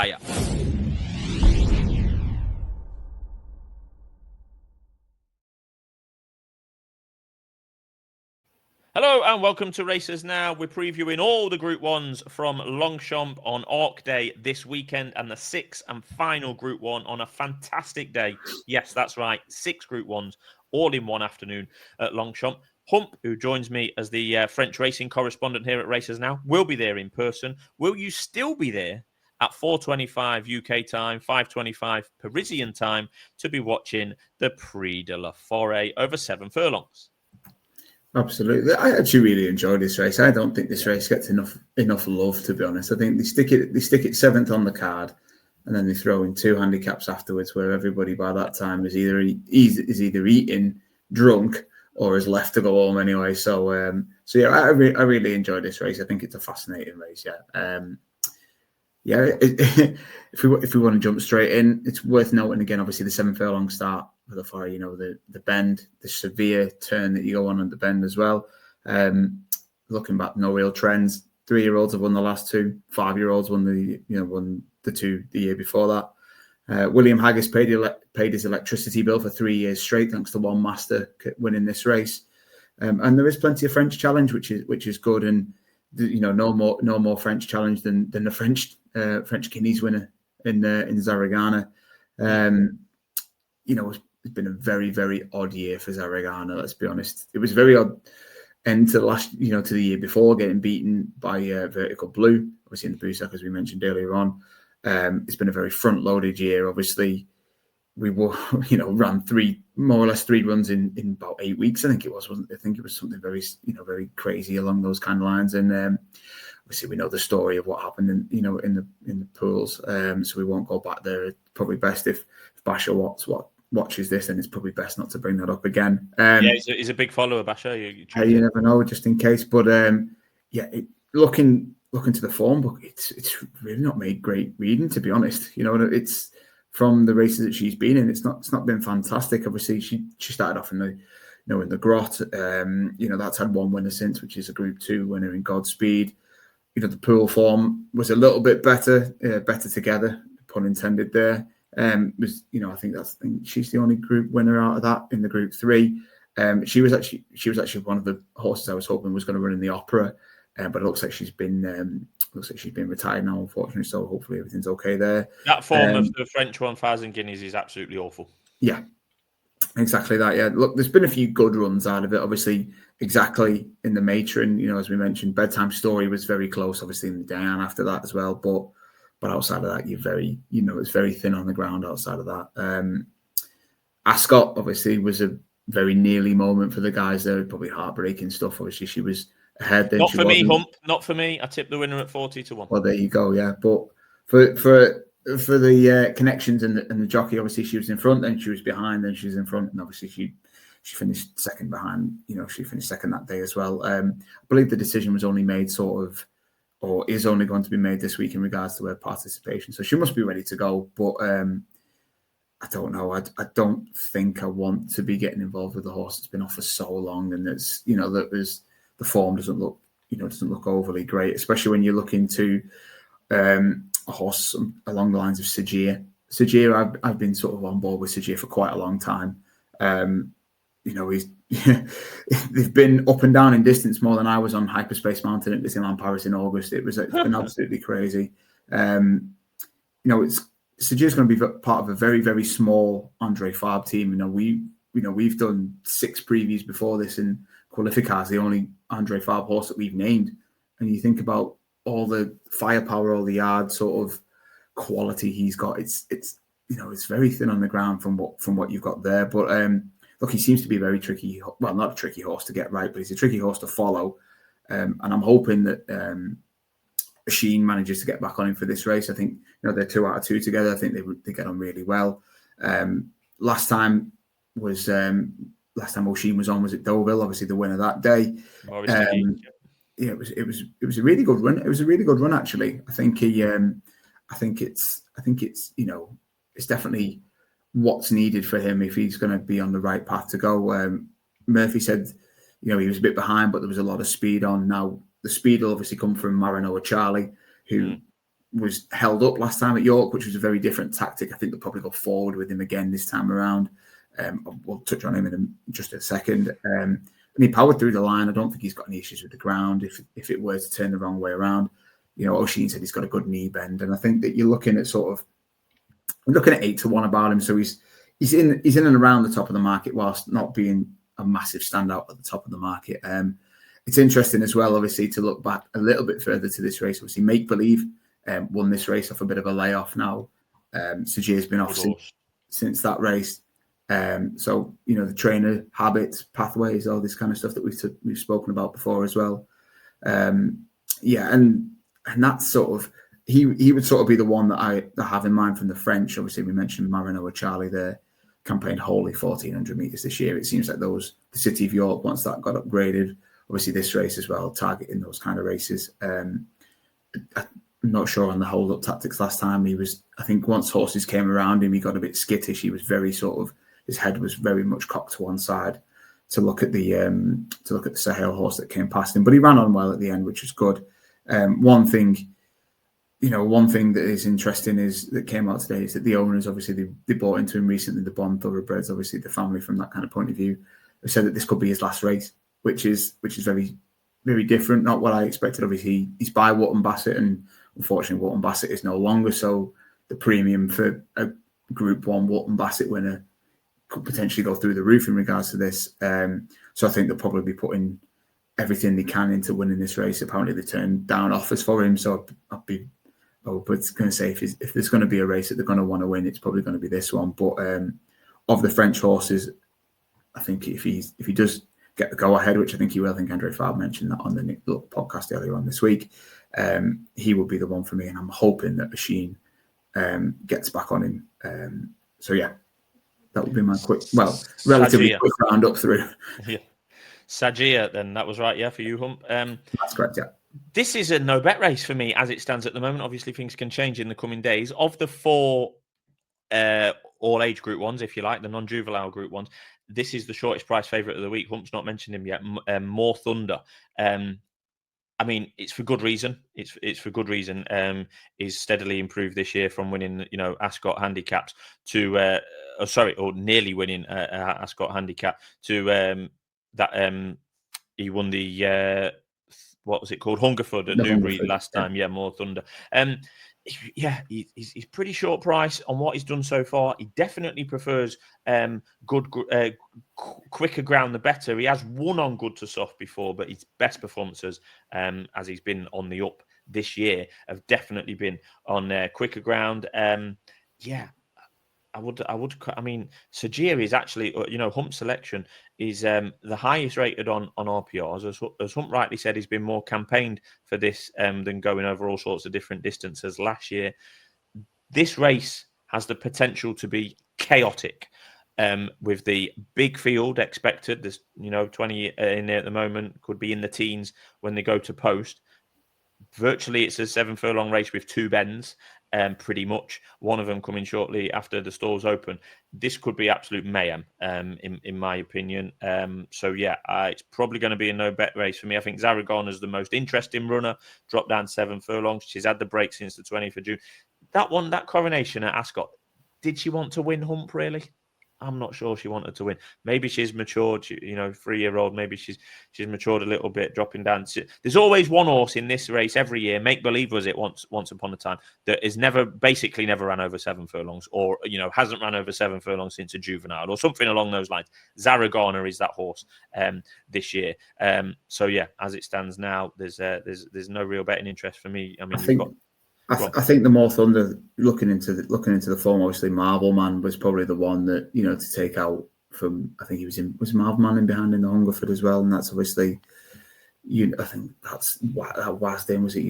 Hiya. Hello and welcome to Racers Now. We're previewing all the Group 1s from Longchamp on Arc Day this weekend and the sixth and final Group 1 on a fantastic day. Yes, that's right. 6 Group 1s all in one afternoon at Longchamp. Hump, who joins me as the French racing correspondent here at Racers Now, will be there in person. Will you still be there at 4:25 UK time, 5:25 Parisian time to be watching the Prix de la Foret over 7 furlongs? Absolutely. I actually really enjoyed this race. I don't think this race gets enough love, to be honest. I think they stick it seventh on the card, and then they throw in 2 handicaps afterwards, where everybody by that time is either eating, drunk, or has left to go home anyway. So yeah, I really enjoyed this race. I think it's a fascinating race. If we want to jump straight in, it's worth noting again, obviously the 7 furlong start for the Foret, the bend, the severe turn that you go on at the bend as well. Looking back, no real trends. 3-year-olds have won the last 2. 5-year-olds won the 2 the year before that. William Haggis paid his electricity bill for 3 years straight, thanks to one master winning this race. And there is plenty of French challenge, which is good. And no more French challenge than the French Guineas winner in Zaragana. It's been a very, very odd year for Zaragana. Let's be honest. It was very odd end to to the year before, getting beaten by Vertical Blue, obviously in the Busac, as we mentioned earlier on. It's been a very front-loaded year. Obviously, we were ran more or less 3 runs in about 8 weeks. I think it was, wasn't it? I think it was something very very crazy along those kind of lines. And obviously we know the story of what happened in the pools. So we won't go back there. It's probably best if Basha watches this, then it's probably best not to bring that up again. He's a big follower, Basha. You never know, just in case. But looking to the form book, it's really not made great reading, to be honest. It's from the races that she's been in, it's not been fantastic. Obviously, she started off in the Grot. That's had 1 winner since, which is a Group 2 winner in Godspeed. The pool form was a little bit better together, pun intended there. I think she's the only group winner out of that in the Group 3. She was actually one of the horses I was hoping was going to run in the Opera, but it looks like she's been retired now, unfortunately. So hopefully everything's okay there. That form of the French 1,000 guineas is absolutely awful. Yeah, exactly that. Yeah, look, there's been a few good runs out of it. Obviously, exactly in the Matron, as we mentioned, Bedtime Story was very close. Obviously, in the Diane after that as well, but outside of that, it's very thin on the ground outside of that. Ascot obviously was a very nearly moment for the guys there. Probably heartbreaking stuff. Obviously, she was ahead. Then not for me, Hump. Not for me. I tipped the winner at 40-1. Well, there you go. Yeah, but for the connections and the jockey, obviously she was in front, then she was behind, then she was in front, and obviously she finished second behind. She finished second that day as well. I believe the decision was only made or is only going to be made this week in regards to her participation. So she must be ready to go. But I don't know. I don't think I want to be getting involved with the horse that's been off for so long, and that's the form doesn't look overly great, especially when you're looking to a horse along the lines of Sajir. Sajir, I've been sort of on board with Sajir for quite a long time. They've been up and down in distance more than I was on Hyperspace Mountain at Disneyland Paris in August. It's been absolutely crazy. Sajir's going to be part of a very, very small Andre Fabre team. We've done 6 previews before this, and Qualificar's the only Andre Fabre horse that we've named. And you think about all the firepower, all the yard sort of quality he's got. It's very thin on the ground from what you've got there. But look, he seems to be a very tricky. Well, not a tricky horse to get right, but he's a tricky horse to follow. And I'm hoping that Sheen manages to get back on him for this race. I think they're 2 out of 2 together. I think they get on really well. Last time O'Sheen was on was at Deauville, obviously the winner that day. It was a really good run. It was a really good run actually. I think it's definitely what's needed for him if he's going to be on the right path to go. Murphy said, he was a bit behind, but there was a lot of speed on. Now the speed will obviously come from Marinoa Charlie, who was held up last time at York, which was a very different tactic. I think they'll probably go forward with him again this time around. We'll touch on him in just a second. And he powered through the line. I don't think he's got any issues with the ground. If it were to turn the wrong way around, O'Sheen said he's got a good knee bend, and I think that you're looking at 8-1 about him. So he's in and around the top of the market whilst not being a massive standout at the top of the market. It's interesting as well, obviously, to look back a little bit further to this race. Obviously, Make Believe won this race off a bit of a layoff now. Sajir's been off since that race. So, the trainer, habits, pathways, all this kind of stuff that we've spoken about before as well. And that's sort of, he would sort of be the one that I have in mind from the French. Obviously, we mentioned Marino or Charlie there, campaigned wholly 1,400 metres this year. It seems like the City of York, once that got upgraded, obviously this race as well, targeting those kind of races. I'm not sure on the hold-up tactics last time. I think once horses came around him, he got a bit skittish. He was very his head was very much cocked to one side to look at the Sahel horse that came past him. But he ran on well at the end, which was good. One thing that is interesting that came out today is that the owners, obviously, they bought into him recently, the Bond Thoroughbreds, obviously the family from that kind of point of view, have said that this could be his last race, which is very, very different. Not what I expected. Obviously, he's by Wootton Bassett, and unfortunately, Wootton Bassett is no longer. So the premium for a Group 1 Wootton Bassett winner could potentially go through the roof in regards to this. So I think they'll probably be putting everything they can into winning this race. Apparently, they turned down offers for him. So I was going to say, if there's going to be a race that they're going to want to win, it's probably going to be this one. But of the French horses, I think if he does get the go ahead, which I think he will, I think Andre Fabre mentioned that on the podcast earlier on this week, he will be the one for me, and I'm hoping that O'Sheen gets back on him. So yeah, that would be my relatively quick round up through. Yeah, Sajir, then that was right, yeah, for you, Hump. That's correct, yeah. This is a no-bet race for me as it stands at the moment. Obviously, things can change in the coming days. Of the 4 all-age Group 1s, if you like, the non-juvenile Group 1s, this is the shortest price favourite of the week. Hump's not mentioned him yet. More Thunder. I mean, it's for good reason. It's for good reason. He's steadily improved this year from winning, Ascot handicaps to, nearly winning Ascot handicap to that. He won the what was it called? Hungerford at Newbury last time. Yeah, More Thunder. He's pretty short price on what he's done so far. He definitely prefers quicker ground the better. He has won on good to soft before, but his best performances, as he's been on the up this year, have definitely been on quicker ground. I mean, Sajir is actually, Hump's selection is the highest rated on RPRs. As Hump rightly said, he's been more campaigned for this than going over all sorts of different distances last year. This race has the potential to be chaotic with the big field expected. There's, 20 in there at the moment, could be in the teens when they go to post. Virtually, it's a 7 furlong race with 2 bends. Pretty much, one of them coming shortly after the stalls open. This could be absolute mayhem, in my opinion. It's probably going to be a no-bet race for me. I think Zaragon is the most interesting runner, dropped down 7 furlongs. She's had the break since the 20th of June. That coronation at Ascot, did she want to win, Hump, really? I'm not sure she wanted to win. Maybe she's matured, 3-year-old. Maybe she's matured a little bit, dropping down. There's always one horse in this race every year. Make Believe was it once upon a time that is never ran over 7 furlongs, or hasn't ran over 7 furlongs since a juvenile, or something along those lines. Zaragana is that horse this year. As it stands now, there's no real betting interest for me. I mean, I think the More Thunder, looking into the form, obviously Marble Man was probably the one that to take out from. I think was Marble Man in behind in the Hungerford as well, and that's obviously I think that's Wasden, was it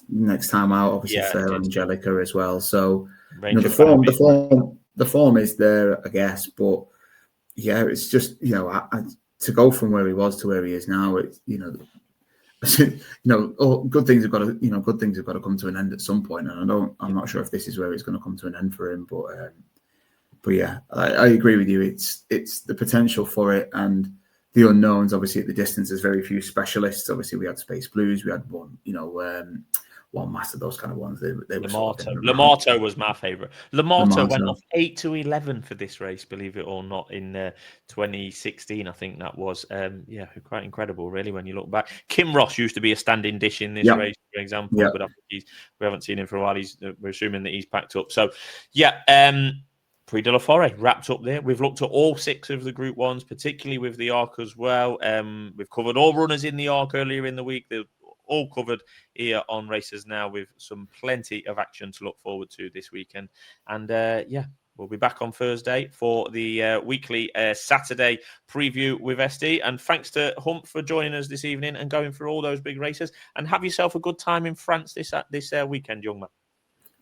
next time out, obviously Fair Angelica as well. So the form is there, I guess, but it's just to go from where he was to where he is now, it's good things have got to come to an end at some point, and I'm not sure if this is where it's going to come to an end for him, but yeah, I agree with you. It's the potential for it and the unknowns. Obviously, at the distance, there's very few specialists. Obviously, we had Space Blues, we had one One Master, those kind of ones. They were sort of Lamato was my favourite. Lamato went off 8 to 11 for this race, believe it or not, in 2016. I think that was quite incredible, really, when you look back. Kim Ross used to be a standing dish in this race, for example, but I think we haven't seen him for a while. We're assuming that he's packed up. So, Prix de la Foret wrapped up there. We've looked at all 6 of the Group 1s, particularly with the Arc as well. We've covered all runners in the Arc earlier in the week. They're all covered here on Races Now, with some plenty of action to look forward to this weekend. And we'll be back on Thursday for the weekly Saturday preview with SD. And thanks to Hump for joining us this evening and going through all those big races. And have yourself a good time in France this weekend, young man.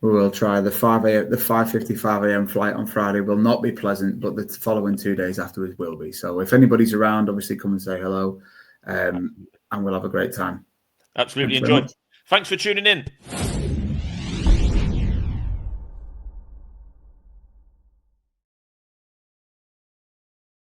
We will try. The 5:55 a.m. flight on Friday will not be pleasant, but the following 2 days afterwards will be. So if anybody's around, obviously come and say hello, and we'll have a great time. Absolutely enjoy. Thanks for tuning in.